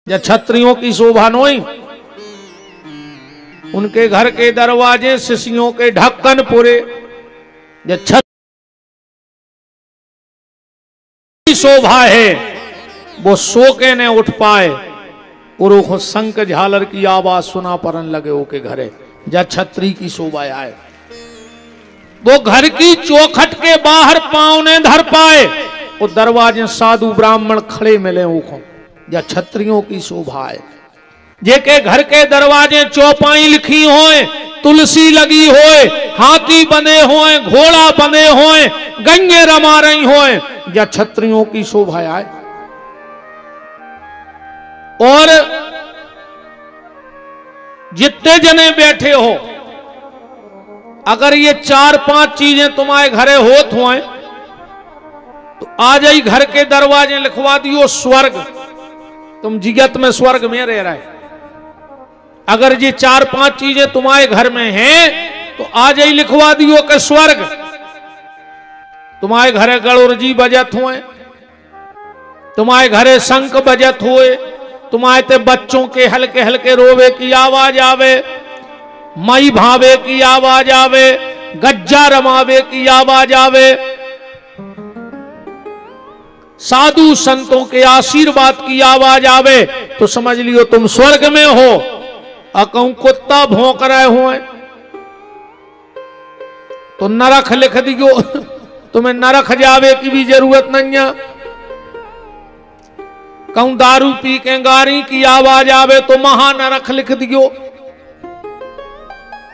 या क्षत्रियों की शोभा नोई, उनके घर के दरवाजे शिष्यों के ढक्कन पूरे, या छत की शोभा है वो सो के न उठ पाए और वो शंख झालर की आवाज सुना परन लगे वो के घरे, या छत्री की शोभा आए, वो घर की चौखट के बाहर पांव ने धर पाए, वो दरवाजे साधु ब्राह्मण खड़े मिले उनको, या छत्रियों की शोभा है। जेके घर के दरवाजे चौपाई लिखी होए, तुलसी लगी होए, हाथी बने होए, घोड़ा बने होए, गंगे रमा रही होए, या छत्रियों की शोभा आए। और जितने जने बैठे हो, अगर ये 4-5 चीजें तुम्हारे घरे होत होए तो आज ही घर के दरवाजे लिखवा दियो स्वर्ग, तुम जिगत में स्वर्ग में रह रहे। अगर ये 4-5 चीजें तुम्हारे घर में हैं तो आज ही लिखवा दियो कि स्वर्ग। तुम्हारे घरे गणोरजी बजत हुए, तुम्हारे घरे शंख बजत हुए, तुम्हारे ते बच्चों के हल्के हल्के रोवे की आवाज आवे, मई भावे की आवाज आवे, गज्जा रमावे की आवाज आवे, साधु संतों के आशीर्वाद की आवाज आवे, तो समझ लियो तुम स्वर्ग में हो। अकऊ कुत्ता भौंक रहे हुए तो नरक लिख दियो, तुम्हें नरक जावे की भी जरूरत नहीं है। कहूं दारू पी के गारी की आवाज आवे तो महानरक लिख दियो।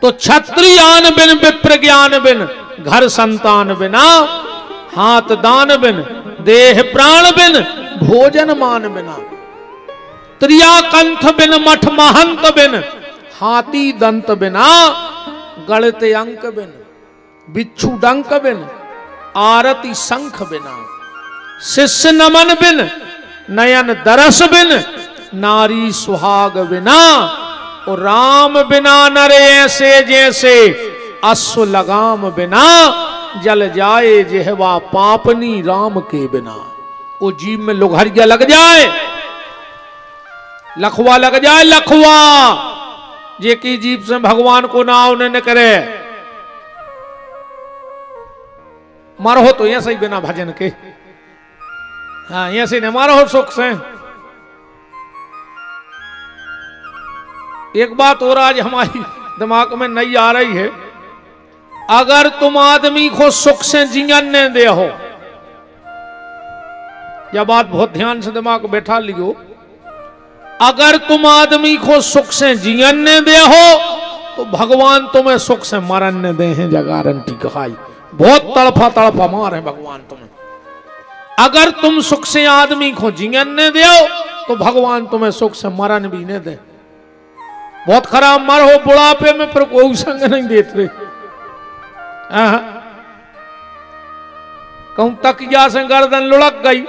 तो क्षत्रियान बिन विप्र ज्ञान बिन, घर संतान बिना, हाथ दान बिन, देह प्राण बिन, भोजन मान बिना, त्रिया कंठ बिन, मठ महंत बिन, हाथी दंत बिना, गणित अंक बिन, बिच्छू डंक बिन, आरती शंख बिना, शिष्य नमन बिन, नयन दरस बिन, नारी सुहाग बिना, और राम बिना नरे ऐसे जैसे, अश्व लगाम बिना, जल जाए जेहवा पापनी राम के बिना। वो जीव में लुघरिया लग जाए, लखवा लग जाए, लखवा जे की जीव से भगवान को नाव न करे। मारो तो ऐसे ही बिना भजन के, हाँ ऐसे न मारो सुख से। एक बात और आज हमारी दिमाग में नहीं आ रही है, अगर तुम आदमी को सुख से जीने दे हो, यह बात बहुत ध्यान से दिमाग को बैठा लियो, अगर तुम आदमी को सुख से जीने दे हो तो भगवान तुम्हें सुख से मरने दे हैं, गारंटी कहाई। बहुत तड़फा तड़फा मारे भगवान तुम्हें। अगर तुम सुख से आदमी को जीने दे तो भगवान तुम्हें सुख से मरण भी नहीं दे। बहुत खराब मर हो बुढ़ापे में, पर कोई संग नहीं देते। कहूं तकिया से गर्दन लुढ़क गई,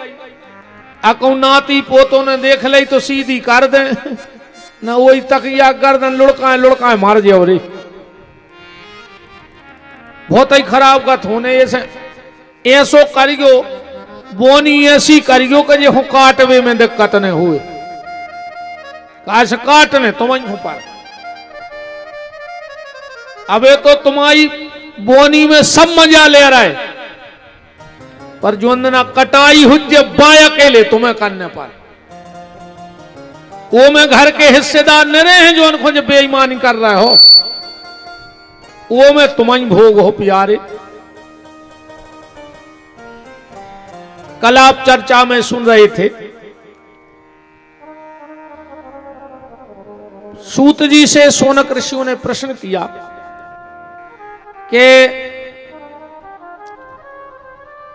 कहूं नाती पोतों ने देख ली तो सीधी कर दे न, वही तकिया गर्दन लुढ़काए मार जाओ रे। बहुत ही खराब कथ होने ऐसो करियो, बोनी ऐसी करियो कि जो काटवे में दिक्कत नहीं हुए, काश काटने तुम पर। अबे तो तुम्हारी बोनी में सब मजा ले रहा है, पर जो ना कटाई हुज्जे बाय अकेले तुम्हें करने पर, वो में घर के हिस्सेदार न रहे हैं जो उनको जो बेईमानी कर रहे हो, वो में तुम्हारी भोग हो प्यारे। कल आप चर्चा में सुन रहे थे, सूत जी से शौनक ऋषियों ने प्रश्न किया कि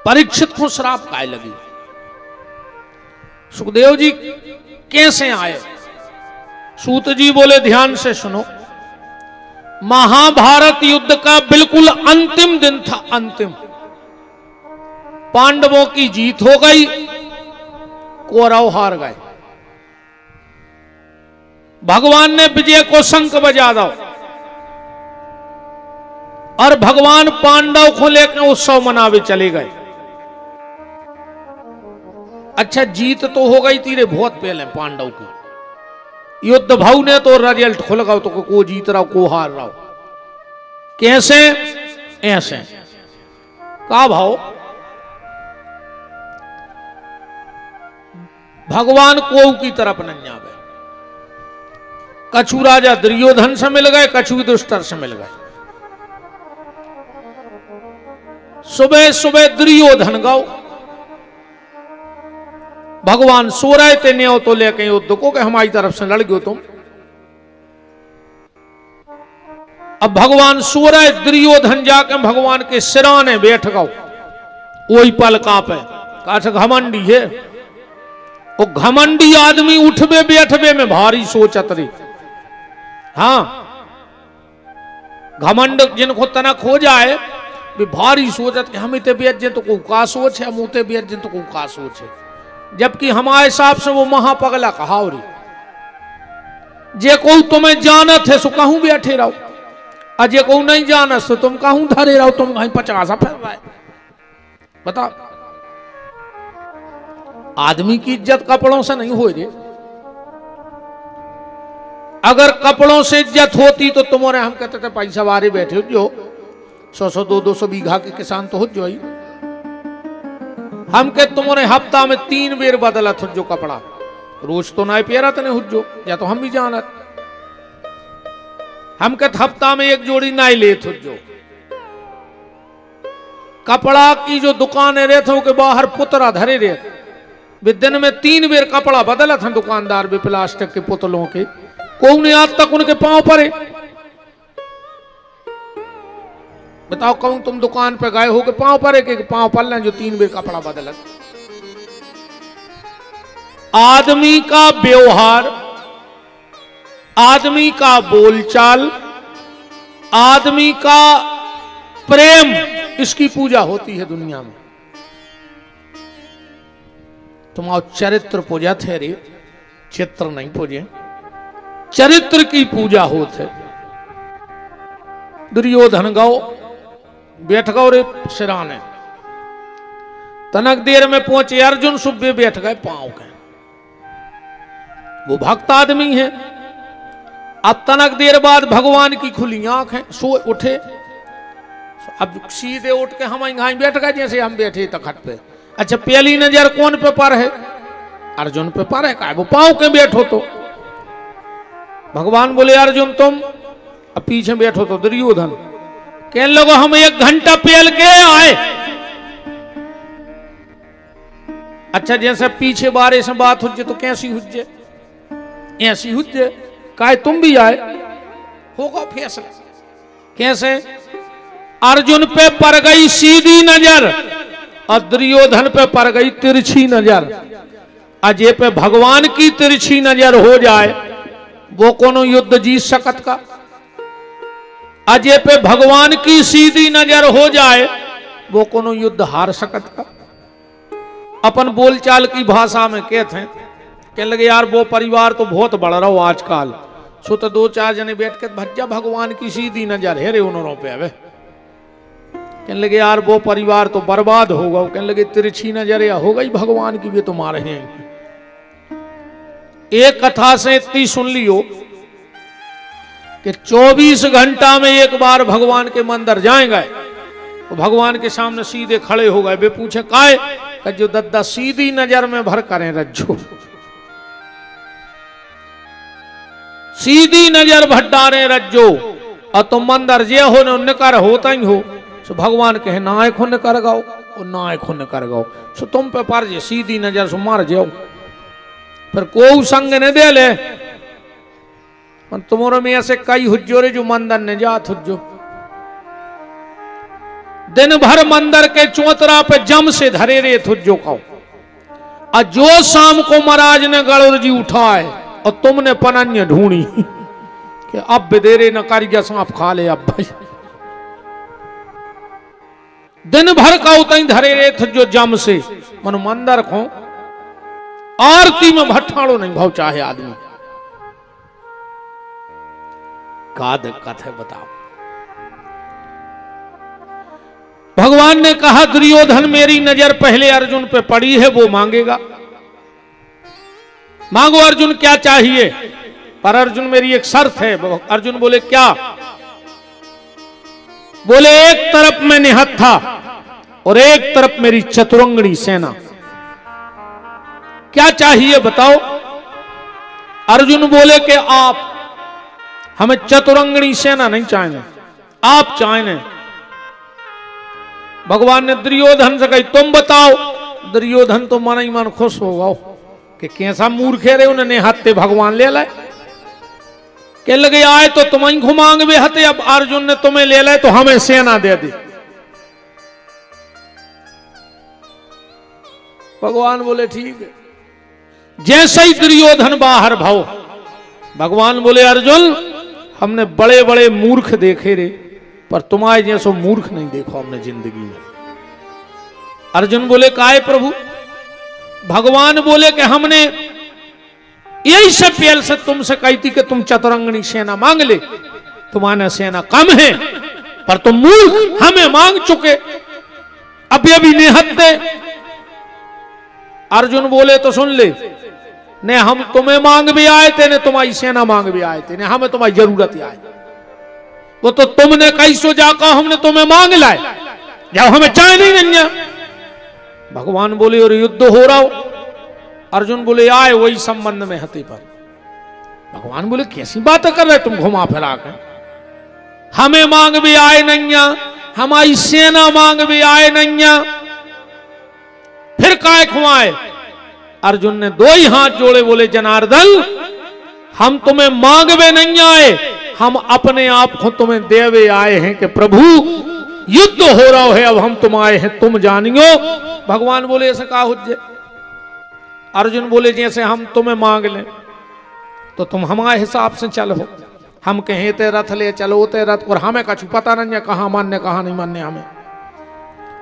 परीक्षित को श्राप काय लगी। सुखदेव जी कैसे आए? सूत जी बोले ध्यान से सुनो, महाभारत युद्ध का बिल्कुल अंतिम दिन था, अंतिम। पांडवों की जीत हो गई, कौरव हार गए। भगवान ने विजय को शंख बजा दो और भगवान पांडव को लेकर उत्सव मनावे चले गए। अच्छा जीत तो हो गई थी रे बहुत पहले पांडव की, युद्ध भाव ने तो रिजल्ट खुल गया, तो को जीत रहा को हार रहा। कैसे? ऐसे का भाव भगवान को की तरफ न जावे। कछु राजा दुर्योधन से मिल गए, कछु दुष्टर से मिल गए। सुबह सुबह दुर्योधन गौ, भगवान सो रहे थे, न्यो तो लेके युद्ध को कि हमारी तरफ से लड़ गयो तुम। अब भगवान सो रहे, दुर्योधन जाके भगवान के सिराने बैठ गौ। वही पल कांपे, काश घमंडी है। वो घमंडी आदमी उठबे बैठबे में भारी सोचत रही। हाँ, घमंड जिनको तनक हो जाए भी भारी सोचत कि हम इतने बेच तो को का सोच है, हम उते बेच तो को का सोच है। जबकि हमारे हिसाब से वो महापगला कहावरी, जे को तुम्हें जानत है सो कहूं बैठे रहो, अजय को नहीं जानत तो तुम कहूं धरे रहो, तुम कहीं 50 फिर रहे। बताओ, आदमी की इज्जत कपड़ों से नहीं हो रही। अगर कपड़ों से इज्जत होती तो तुम्हारे हम कहते थे पैसा वारे बैठे हो जो 100-100 200 बीघा के किसान तो हो जो ही। हम के तुम्हारे हफ्ता में 3 बेर बदलत हो जो कपड़ा, रोज तो ना पेरत नहीं हो जो, या तो हम भी जानत। हम के हफ्ता में 1 जोड़ी ना लेत हो जो। कपड़ा की जो दुकानें रहते हो के बाहर पुतरा धरे रहते, वे दिन में 3 बेर कपड़ा बदलत हैं दुकानदार भी, प्लास्टिक के पुतलों के। कौन आज तक उनके पांव पड़े? बताओ, कहूं तुम दुकान पे गए हो के पांव पड़े के पांव पड़ लें जो 3 बेर कपड़ा बदलत। आदमी का व्यवहार, आदमी का बोलचाल, आदमी का प्रेम, इसकी पूजा होती है दुनिया में। तुम्हारा चरित्र पूजा थे रे, चित्र नहीं पूजे, चरित्र की पूजा होते। दुर्योधन गौ बैठ गौ रे सिराने, तनक देर में पहुंचे अर्जुन, सुबह बैठ गए पांव के। वो भक्त आदमी है। अब तनक देर बाद भगवान की खुली आंख है, सो उठे। अब सीधे उठ के हम यहां बैठ गए जैसे हम बैठे तखत पे। अच्छा, पहली नजर कौन पे पर है? अर्जुन पे पर है। का वो पांव के बैठो तो भगवान बोले अर्जुन तुम, अब पीछे बैठो तो दुर्योधन। कहने लगो हम 1 घंटा पहल के आए। अच्छा, जैसे पीछे बारे से बात हुज्जे तो कैसी हुज्जे? ऐसी हुज्जे। काहे तुम भी आए? होगा फैसला। कैसे? अर्जुन पे पड़ गई सीधी नजर और दुर्योधन पे पड़ गई तिरछी नजर। अजय पे भगवान की तिरछी नजर हो जाए वो कोनो युद्ध जीत सकत का? अजय पे भगवान की सीधी नजर हो जाए वो कोनो युद्ध हार सकत का? अपन बोलचाल की भाषा में कहते हैं, कहने लगे यार वो परिवार तो बहुत बढ़ रहा हो आजकल, सो तो 2-4 जने बैठ के भज्जा भगवान की सीधी नजर है रे उन्होंने पे। अब कहने लगे यार वो परिवार तो बर्बाद होगा। कहने लगे तिरछी नजर या हो गई भगवान की भी तुम्हारे हैं। एक कथा से इतनी सुन लियो कि 24 घंटा में एक बार भगवान के मंदिर जाएंगे तो भगवान के सामने सीधे खड़े हो गए। वे पूछे काहे? कि जो दद्दा सीधी नजर में भर करें रज्जो, सीधी नजर भट्टारे रज्जो, और तुम मंदिर जे हो न निकर होता ही हो। सो भगवान कहे ना खुन कर गाओ और ना खुन कर गाओ, सो तुम पे पर जे सीधी नजर सो मार जाओ, फिर को संग ने दे ले। तुम्हारे में ऐसे कई हुज्जो रे जो मंदिर ने जात हुज्जो, दिन भर मंदिर के चौतरा पे जम से धरे रे हुज्जो खाओ, और जो शाम को महाराज ने गणोर जी उठाए और तुमने पनन्य ढूंढी कि अब बेदेरे न कारिया सांप खा ले। अब भाई दिन भर का उतई धरे रे थे जो जम से मन मंदिर खो आरती में भट्ठाड़ो नहीं भाव चाहे आदमी का दिक्कत है बताओ। भगवान ने कहा दुर्योधन मेरी नजर पहले अर्जुन पे पड़ी है, वो मांगेगा। मांगो अर्जुन क्या चाहिए? पर अर्जुन मेरी एक शर्त है। अर्जुन बोले क्या? बोले एक तरफ मैं निहत था और एक तरफ मेरी चतुरंगणी सेना, क्या चाहिए बताओ? अर्जुन बोले कि आप, हमें चतुरंगणी सेना नहीं चाहिए, आप चाहिए। भगवान ने दुर्योधन से कही तुम बताओ। दुर्योधन तो मन ही मन खुश होगा कि कैसा मूर्ख है रे, उन्होंने हत्ते भगवान ले लाए। कह लगे आए तो तुम्हें घुमांग में हते, अब अर्जुन ने तुम्हें ले लाए तो हमें सेना दे दी। भगवान बोले ठीक है। जैसे ही दुर्योधन बाहर भाव, भगवान बोले अर्जुन हमने बड़े बड़े मूर्ख देखे रे, पर तुम्हारे जैसो मूर्ख नहीं देखो हमने जिंदगी में। अर्जुन बोले काहे प्रभु? भगवान बोले कि हमने यही से पहल से तुमसे कही थी कि तुम चतुरंगनी सेना मांग ले, तुम्हारा सेना कम है पर तुम मूर्ख हमें मांग चुके, अभी अभी निहत्ते। अर्जुन बोले तो सुन ले, ने हम तुम्हें मांग भी आए थे, ने तुम्हारी सेना मांग भी आए थे, ने हमें तुम्हारी जरूरत ही आई। वो तो तुमने कैसो जाकर हमने तुम्हें मांग लाए, जब हमें चाहे नहीं। भगवान बोले और युद्ध हो रहा हो? अर्जुन बोले आए वही संबंध में हते पर। भगवान बोले कैसी बातें कर रहे तुम घुमा फिरा कर? हमें मांग भी आए नैया, हमारी सेना मांग भी आए नैया, फिर काय खुआए? अर्जुन ने दो ही हाथ जोड़े, बोले जनार्दन हम तुम्हें मांगवे नहीं आए, हम अपने आप को तुम्हें देवे आए हैं कि प्रभु युद्ध हो रहा है, अब हम तुम आए हैं तुम जानियो। भगवान बोले ऐसे कहा हुज्जे? अर्जुन बोले जैसे हम तुम्हें मांग लें तो तुम हमारे हिसाब से चलो, हम कहें ते रथ ले चलो ते रथ, और हमें कछु पता नहीं है कहां मान्य कहां नहीं मान्य हमें।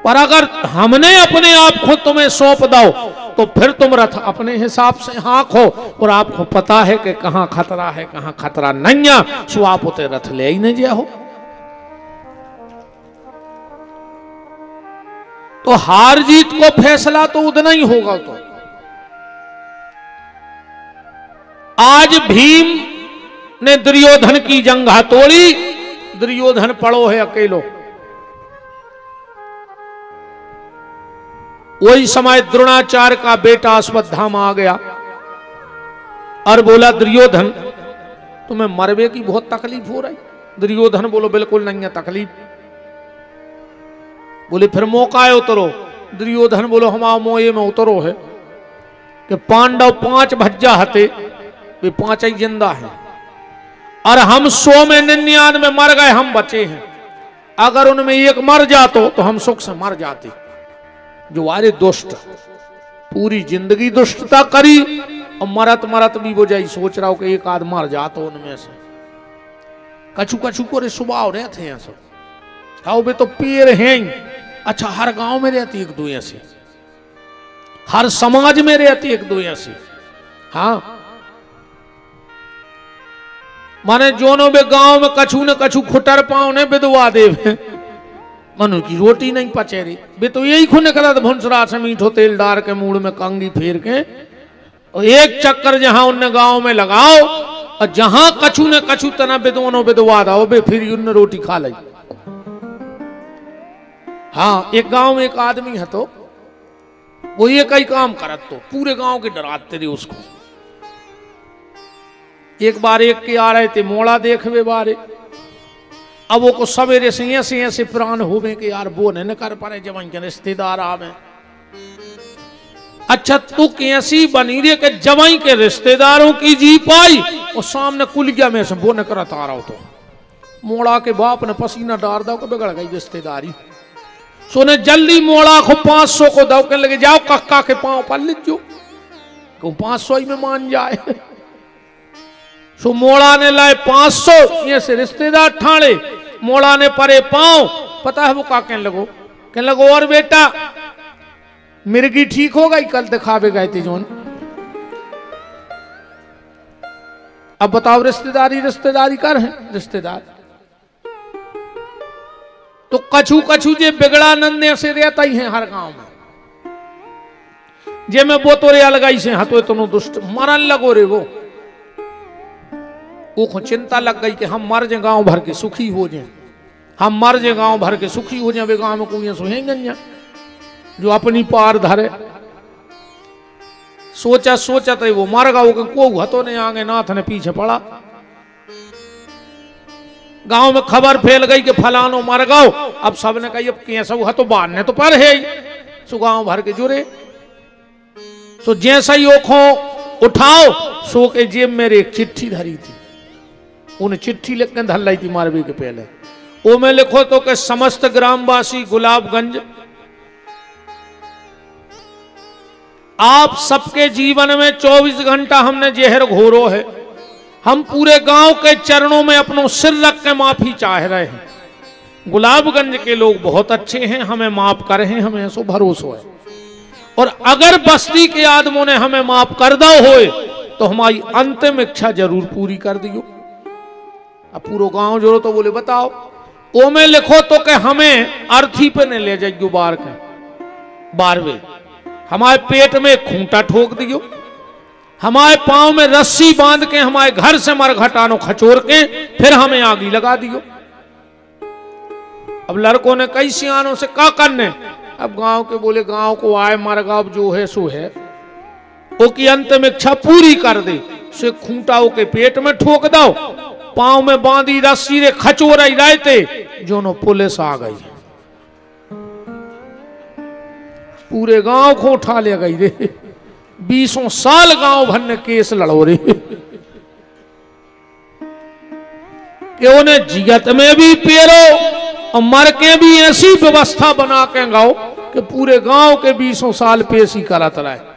पर अगर हमने अपने आप को तुम्हें सौंप दो तो फिर तुम रथ अपने हिसाब से हाँको, और आपको पता है कि कहां खतरा है कहां खतरा नहीं है, सो आप उते रथ ले ही नहीं जाओ। तो हार जीत को फैसला तो उतना ही होगा। तो आज भीम ने दुर्योधन की जंघा तोड़ी, दुर्योधन पड़ो है अकेलो। वही समय द्रोणाचार्य का बेटा अश्वत्थामा आ गया और बोला दुर्योधन तुम्हें मरवे की बहुत तकलीफ हो रही। दुर्योधन बोलो बिल्कुल नहीं है तकलीफ। बोले फिर मौका है उतरो। दुर्योधन बोलो हमारा मोये में उतरो है कि पांडव 5 भज्जा हते, वे 5 ही जिंदा हैं, और हम 100 में 99 मर गए, हम बचे हैं। अगर उनमें एक मर जातो तो हम सुख से मर जाते। जो वारे दुष्ट पूरी जिंदगी दुष्टता करी और मरत मरत भी वो जाई सोच रहा हो कि एक आध मर जातो उनमें से। कछु कछु को रे स्वभाव रहते हैं सब, खाओ बे तो पेड़ हैं। अच्छा हर गांव में रहती एक दो ऐसे, हर समाज में रहती एक दो ऐसे। हाँ माने जोनो बे गांव में कछु न कछु खुटर पाओ ने बिदवा देव मनु की रोटी नहीं पचे रही, बे तो यही खुने करा भुंसरा से मीठो तेल डार के मूड में कंगी फेर के, और एक चक्कर जहां उनने गांव में लगाओ, और जहां कछु न कछु तना बिदवानो बिदवा दो बे फिर उनने रोटी खा ली। हाँ एक गांव में एक आदमी है तो वो ये कई काम करत तो पूरे गांव के डराते रहे उसको। एक बार एक के आ रहे थे मोड़ा देखवे बारे, अब वो को सवेरे से ऐसे प्राण होवे कि यार वो नहीं कर पारे जब इनके रिश्तेदार आवे। अच्छा तू कैसी बनी रे के जवाई के रिश्तेदारों की जी पाई, और सामने कुलिया में से वो न करत आ रहा हो। तो मोड़ा के बाप ने पसीना डार दो बिगड़ गई रिश्तेदारी। सोने जल्दी मोड़ा को 500 को दो के लगे जाओ कक्का के पांव पर लिख जो 500 ही में मान जाए। सो मोड़ा ने लाए 500, ये से रिश्तेदार ठाणे, मोड़ा ने परे पांव। पता है वो का कहने लगो और बेटा मिर्गी ठीक हो गई, कल दिखावे गए थे जोन। अब बताओ रिश्तेदारी कर है रिश्तेदार तो कछु कछु जे बिगड़ा नन्ने से रहता ही है हर गांव में। जे में वो तो रे अलगाई से हतो इतनो दुष्ट मरन लगो रे वो। वो चिंता लग गई कि हम मर जाए गांव भर के सुखी हो जाए, हम मर जाए गांव भर के सुखी हो जाए, वे गांव में कोई सुहेंगे जो अपनी पार धरे। सोचा सोचा तो वो मर गया, को हतो ने आगे नाथ ने पीछे पड़ा। गांव में खबर फैल गई कि फलानो मर गओ। अब सबने कही अब कैसा हुआ तो बांधने तो पर है ही, सो गांव भर के जुड़े। सो जैसा ही ओखों उठाओ, सो के जेब मेरे एक चिट्ठी धरी थी, उन्हें चिट्ठी लिख के धर लाई थी मारवी के पहले। वो में लिखो तो कि समस्त ग्रामवासी गुलाबगंज, आप सबके जीवन में 24 घंटा हमने जहर घोरो है, हम पूरे गांव के चरणों में अपनों सिर रख के माफी चाह रहे हैं। गुलाबगंज के लोग बहुत अच्छे हैं, हमें माफ कर हैं, हमें ऐसो भरोसा है। और अगर बस्ती के आदमों ने हमें माफ कर दो होए तो हमारी अंतिम इच्छा जरूर पूरी कर दियो। अब पूरा गांव जोड़ो तो बोले बताओ। ओ में लिखो तो कि हमें अर्थी पे ने ले जाइयो बार के बारवे, हमारे पेट में खूंटा ठोक दियो, हमारे पांव में रस्सी बांध के हमारे घर से मरघटानो खचोर के फिर हमें आगी लगा दियो। अब लड़कों ने कई सियानों से क्या करने, अब गांव के बोले गांव को आए मरगा, अब जो है सो है, वो की अंतिम इच्छा पूरी कर दे। से खूंटाओं के पेट में ठोक दो, पांव में बांधी रस्सी रे खचोर रहते जो नो पुलिस आ गई, पूरे गांव को उठा ले गई रे। 20 साल गांव भर ने केस लड़ो रे कि उन्हें जिगत में भी पेरो और मर के भी ऐसी व्यवस्था बना के गाओ कि पूरे गांव के 20 साल पेशी करत रहे।